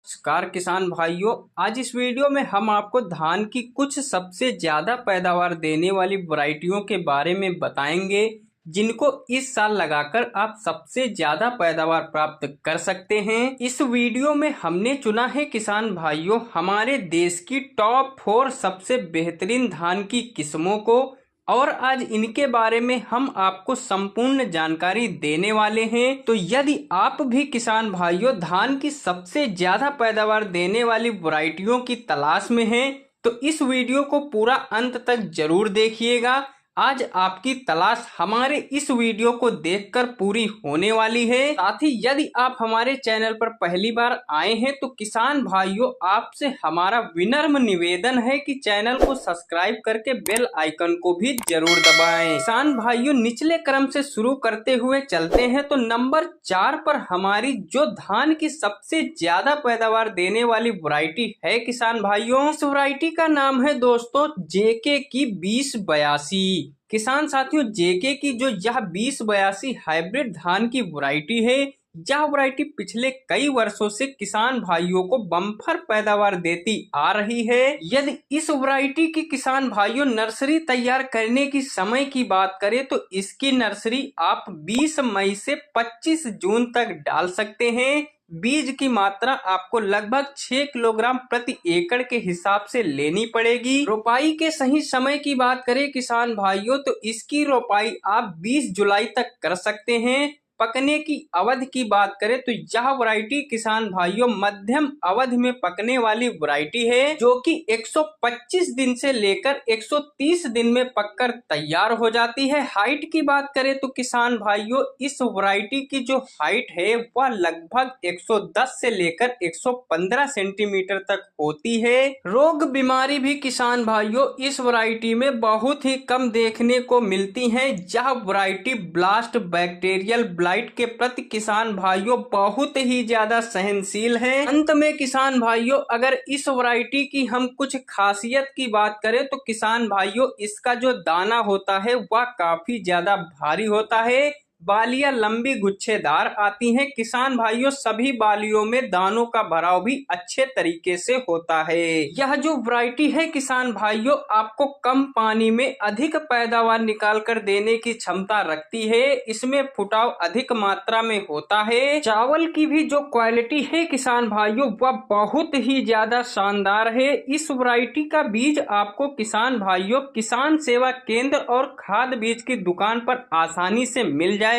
नमस्कार किसान भाइयों। आज इस वीडियो में हम आपको धान की कुछ सबसे ज्यादा पैदावार देने वाली वैरायटियों के बारे में बताएंगे जिनको इस साल लगाकर आप सबसे ज्यादा पैदावार प्राप्त कर सकते हैं। इस वीडियो में हमने चुना है किसान भाइयों हमारे देश की टॉप 4 सबसे बेहतरीन धान की किस्मों को, और आज इनके बारे में हम आपको संपूर्ण जानकारी देने वाले हैं। तो यदि आप भी किसान भाइयों धान की सबसे ज्यादा पैदावार देने वाली वैरायटियों की तलाश में हैं, तो इस वीडियो को पूरा अंत तक जरूर देखिएगा। आज आपकी तलाश हमारे इस वीडियो को देखकर पूरी होने वाली है। साथ ही यदि आप हमारे चैनल पर पहली बार आए हैं तो किसान भाइयों आपसे हमारा विनम्र निवेदन है कि चैनल को सब्सक्राइब करके बेल आइकन को भी जरूर दबाएं। किसान भाइयों निचले क्रम से शुरू करते हुए चलते हैं तो नंबर 4 पर हमारी जो धान की सबसे ज्यादा पैदावार देने वाली वैरायटी है किसान भाइयों, इस वैरायटी का नाम है दोस्तों जेके की 2082। किसान साथियों जेके की जो यह 2082 हाइब्रिड धान की वैरायटी है, यह वैरायटी पिछले कई वर्षों से किसान भाइयों को बम्पर पैदावार देती आ रही है। यदि इस वैरायटी की किसान भाइयों नर्सरी तैयार करने की समय की बात करें तो इसकी नर्सरी आप 20 मई से 25 जून तक डाल सकते हैं। बीज की मात्रा आपको लगभग 6 किलोग्राम प्रति एकड़ के हिसाब से लेनी पड़ेगी। रोपाई के सही समय की बात करें किसान भाइयों तो इसकी रोपाई आप 20 जुलाई तक कर सकते हैं। पकने की अवधि की बात करें तो यह वैरायटी किसान भाइयों मध्यम अवधि में पकने वाली वैरायटी है, जो कि 125 दिन से लेकर 130 दिन में पककर तैयार हो जाती है। हाइट की बात करें तो किसान भाइयों इस वैरायटी की जो हाइट है वह लगभग 110 से लेकर 115 सेंटीमीटर तक होती है। रोग बीमारी भी किसान भाइयों इस वैरायटी में बहुत ही कम देखने को मिलती है। यह वैरायटी ब्लास्ट बैक्टीरियल ब्लाइट के प्रति किसान भाइयों बहुत ही ज्यादा सहनशील है। अंत में किसान भाइयों अगर इस वैरायटी की हम कुछ खासियत की बात करें तो किसान भाइयों इसका जो दाना होता है वह काफी ज्यादा भारी होता है। बालियां लंबी गुच्छेदार आती हैं। किसान भाइयों सभी बालियों में दानों का भराव भी अच्छे तरीके से होता है। यह जो वैरायटी है किसान भाइयों आपको कम पानी में अधिक पैदावार निकाल कर देने की क्षमता रखती है। इसमें फुटाव अधिक मात्रा में होता है। चावल की भी जो क्वालिटी है किसान भाइयों वह बहुत ही ज्यादा शानदार है। इस वैरायटी का बीज आपको किसान भाइयों किसान सेवा केंद्र और खाद बीज की दुकान पर आसानी से मिल जाएगा।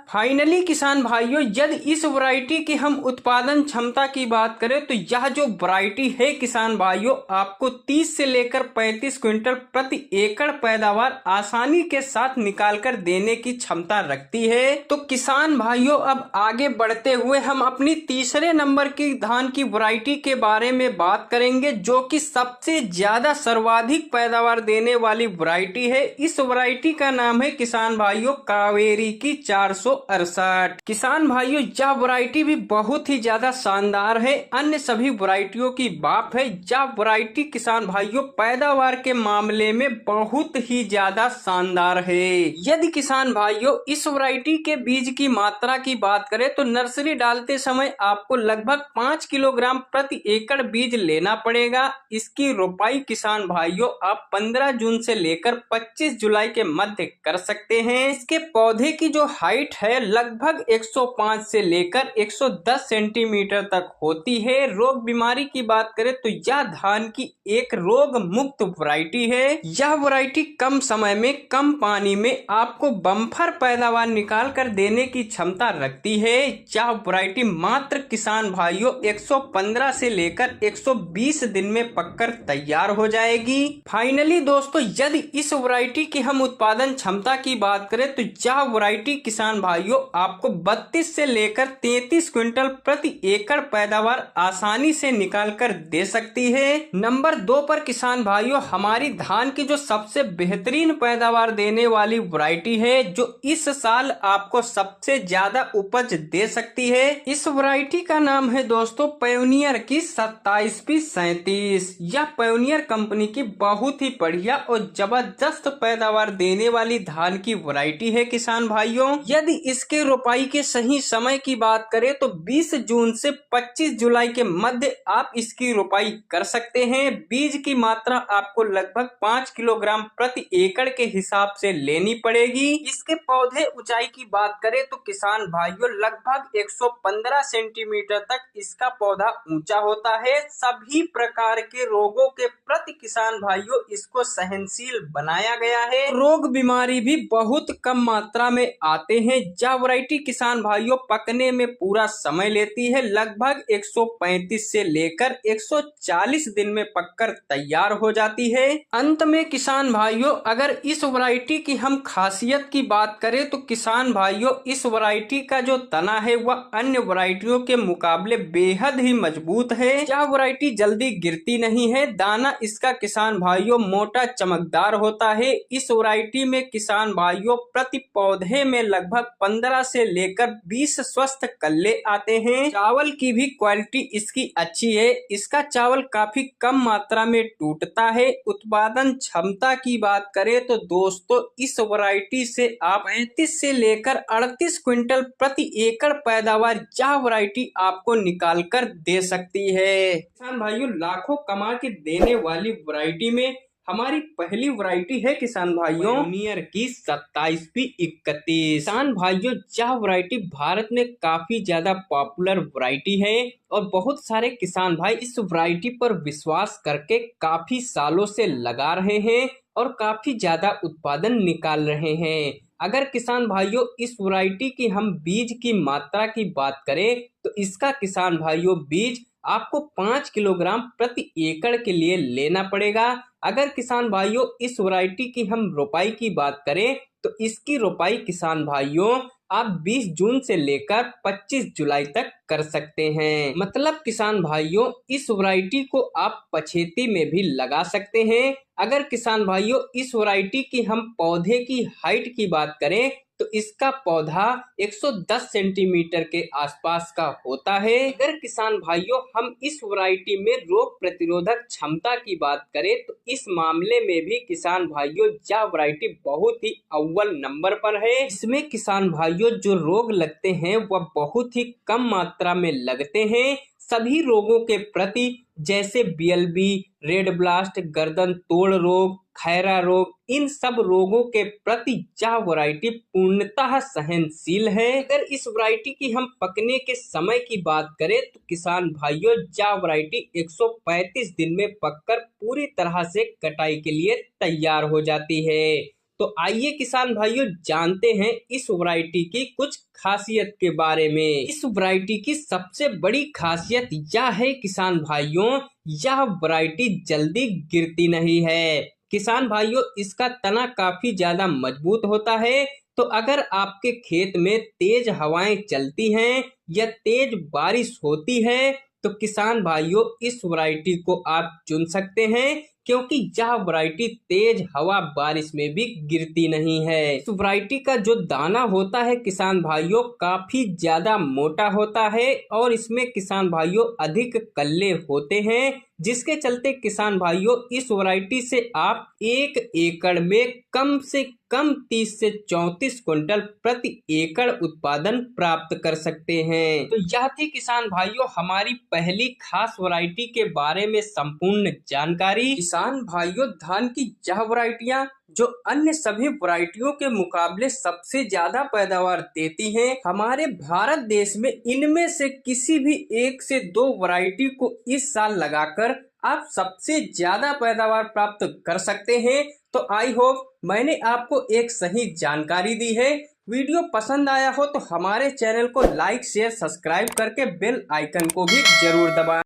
फाइनली किसान भाइयों यदि इस वैरायटी की हम उत्पादन क्षमता की बात करें तो यह जो वैरायटी है किसान भाइयों आपको 30 से लेकर 35 क्विंटल प्रति एकड़ पैदावार आसानी के साथ निकालकर देने की क्षमता रखती है। तो किसान भाइयों अब आगे बढ़ते हुए हम अपनी तीसरे नंबर की धान की वैरायटी के बारे में बात करेंगे, जो कि सबसे ज्यादा सर्वाधिक पैदावार देने वाली वैरायटी है। इस वैरायटी का नाम है किसान भाइयों कावेरी की 468। किसान भाइयों यह वैरायटी भी बहुत ही ज्यादा शानदार है, अन्य सभी वैरायटियों की बाप है। यह वैरायटी किसान भाइयों पैदावार के मामले में बहुत ही ज्यादा शानदार है। यदि किसान भाइयों इस वैरायटी के बीज की मात्रा की बात करें तो नर्सरी डालते समय आपको लगभग 5 किलोग्राम प्रति एकड़ बीज लेना पड़ेगा। इसकी रोपाई किसान भाइयों आप 15 जून से लेकर 25 जुलाई के मध्य कर सकते हैं। इसके पौधे की जो हाइट है लगभग 105 से लेकर 110 सेंटीमीटर तक होती है। रोग बीमारी की बात करें तो यह धान की एक रोग मुक्त वैरायटी है। यह वैरायटी कम समय में कम पानी में आपको बम्पर पैदावार निकाल कर देने की क्षमता रखती है। यह वैरायटी मात्र किसान भाइयों 115 से लेकर 120 दिन में पककर तैयार हो जाएगी। फाइनली दोस्तों यदि इस वैरायटी की हम उत्पादन क्षमता की बात करें तो यह वैरायटी किसान भाइयों आपको 32 से लेकर 33 क्विंटल प्रति एकड़ पैदावार आसानी से निकाल कर दे सकती है। नंबर 2 पर किसान भाइयों हमारी धान की जो सबसे बेहतरीन पैदावार देने वाली वैरायटी है, जो इस साल आपको सबसे ज्यादा उपज दे सकती है। इस वैरायटी का नाम है दोस्तों पायोनियर की 27P37। यह पायोनियर कंपनी की बहुत ही बढ़िया और जबरदस्त पैदावार देने वाली धान की वैरायटी है किसान भाइयों। यदि इसके रोपाई के सही समय की बात करें तो 20 जून से 25 जुलाई के मध्य आप इसकी रोपाई कर सकते हैं। बीज की मात्रा आपको लगभग 5 किलोग्राम प्रति एकड़ के हिसाब से लेनी पड़ेगी। इसके पौधे ऊंचाई की बात करें तो किसान भाइयों लगभग 115 सेंटीमीटर तक इसका पौधा ऊंचा होता है। सभी प्रकार के रोगों के प्रति किसान भाइयों इसको सहनशील बनाया गया है। रोग बीमारी भी बहुत कम मात्रा में आते हैं। यह वैरायटी किसान भाइयों पकने में पूरा समय लेती है। लगभग 135 से लेकर 140 दिन में पककर तैयार हो जाती है। अंत में किसान भाइयों अगर इस वैरायटी की हम खासियत की बात करें तो किसान भाइयों इस वैरायटी का जो तना है वह अन्य वैरायटियों के मुकाबले बेहद ही मजबूत है। यह वैरायटी जल्दी गिरती नहीं है। दाना इसका किसान भाइयों मोटा चमकदार होता है। इस वैरायटी में किसान भाइयों प्रति पौधे में लगभग 15 से लेकर 20 स्वस्थ कल्ले आते हैं। चावल की भी क्वालिटी इसकी अच्छी है। इसका चावल काफी कम मात्रा में टूटता है। उत्पादन क्षमता की बात करें तो दोस्तों इस वैरायटी से आप 35 से लेकर 38 क्विंटल प्रति एकड़ पैदावार यह वैरायटी आपको निकाल कर दे सकती है। किसान भाइयों लाखों कमा के देने वाली वैरायटी में हमारी पहली वैरायटी है किसान भाइयों पायोनियर की 27P31। किसान भाइयों यह वैरायटी भारत में काफी ज्यादा पॉपुलर वैरायटी है और बहुत सारे किसान भाई इस वैरायटी पर विश्वास करके काफी सालों से लगा रहे हैं और काफी ज्यादा उत्पादन निकाल रहे हैं। अगर किसान भाइयों इस वैरायटी की हम बीज की मात्रा की बात करें तो इसका किसान भाइयों बीज आपको 5 किलोग्राम प्रति एकड़ के लिए लेना पड़ेगा। अगर किसान भाइयों इस वैरायटी की हम रोपाई की बात करें तो इसकी रोपाई किसान भाइयों आप 20 जून से लेकर 25 जुलाई तक कर सकते हैं। मतलब किसान भाइयों इस वैरायटी को आप पछेती में भी लगा सकते हैं। अगर किसान भाइयों इस वैरायटी की हम पौधे की हाइट की बात करें तो इसका पौधा 110 सेंटीमीटर के आसपास का होता है। अगर किसान भाइयों हम इस वैरायटी में रोग प्रतिरोधक क्षमता की बात करें तो इस मामले में भी किसान भाइयों यह वैरायटी बहुत ही अव्वल नंबर पर है। इसमें किसान भाइयों जो रोग लगते हैं वह बहुत ही कम मात्रा में लगते हैं। सभी रोगों के प्रति जैसे BLB, रेड ब्लास्ट, गर्दन तोड़ रोग, खैरा रोग, इन सब रोगों के प्रति यह वैरायटी पूर्णतः सहनशील है। अगर इस वैरायटी की हम पकने के समय की बात करें तो किसान भाइयों यह वैरायटी 135 दिन में पककर पूरी तरह से कटाई के लिए तैयार हो जाती है। तो आइए किसान भाइयों जानते हैं इस वैरायटी की कुछ खासियत के बारे में। इस वैरायटी की सबसे बड़ी खासियत यह है किसान भाइयों यह वैरायटी जल्दी गिरती नहीं है। किसान भाइयों इसका तना काफी ज्यादा मजबूत होता है। तो अगर आपके खेत में तेज हवाएं चलती हैं या तेज बारिश होती है तो किसान भाइयों इस वैरायटी को आप चुन सकते हैं क्योंकि यह वैरायटी तेज हवा बारिश में भी गिरती नहीं है। इस वैरायटी का जो दाना होता है किसान भाइयों काफी ज्यादा मोटा होता है और इसमें किसान भाइयों अधिक कल्ले होते हैं, जिसके चलते किसान भाइयों इस वैरायटी से आप 1 एकड़ में कम से कम 30 से 34 क्विंटल प्रति एकड़ उत्पादन प्राप्त कर सकते हैं। तो यह थी किसान भाइयों हमारी पहली खास वैरायटी के बारे में संपूर्ण जानकारी। किसान भाइयों धान की यह वैरायटियां जो अन्य सभी वैरायटियों के मुकाबले सबसे ज्यादा पैदावार देती हैं, हमारे भारत देश में इनमें से किसी भी 1 से 2 वैरायटी को इस साल लगाकर आप सबसे ज्यादा पैदावार प्राप्त कर सकते हैं। तो आई होप मैंने आपको एक सही जानकारी दी है। वीडियो पसंद आया हो तो हमारे चैनल को लाइक शेयर सब्सक्राइब करके बेल आइकन को भी जरूर दबाएं।